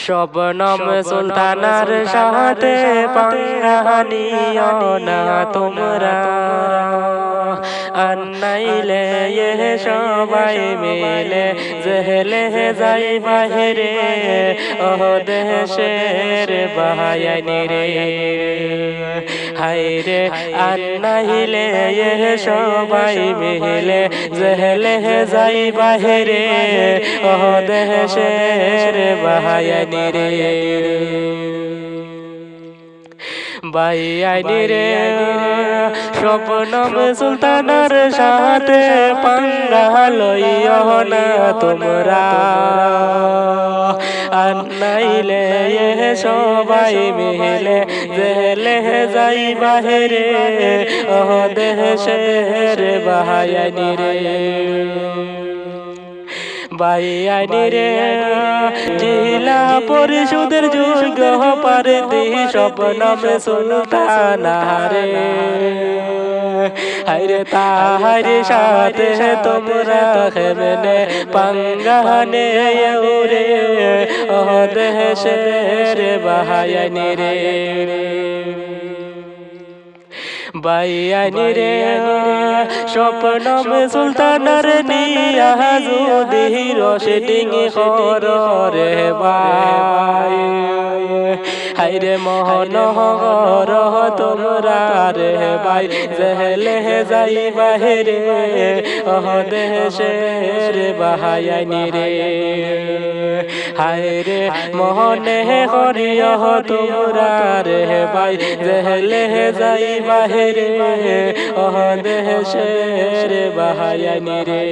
শবনম সুলতানার সাথে পাঙ্গা নিও না তোমরা, আন্নাইলে সবাই মিলে জেহেলে যাই বাহিরে, ও দেশের বাহায়ানি রে। হায়রে আন্নাইলে সবাই মিলে জেহেলে যাই বাহিরে, ও দেশের বাহায়ানি রে। বাইয়ানি রে শবনম সুলতানার সাথে পাঙ্গা লইও না তোমরা, আন্নাইলে সবাই মিলে জেলে যাই বাহিরে, ও দেশের বাহায়ানি রে। বাইয়ানি রে জেলা পরিষদের যোগ্য প্রার্থী শবনম সুলতানা রে। হায়রে তাহার সাথে তোমরা খেমনে পাঙ্গা নেও রে, ও দেশের বাহায়ানি রে। বাইয়ানি রে শবনম সুলতানার নিয়া যদি রশেটিং রে ভাই, হায়রে মোহন তোমরা রে ভাই জেহেলে যাই বাহিরে, ও দেশের বাহায়ানি রে। হায়রে মোহনে করিও তোমরা রে ভাই জেহেলে যাই বাহিরে, ও দেশের বাহায়ানি রে।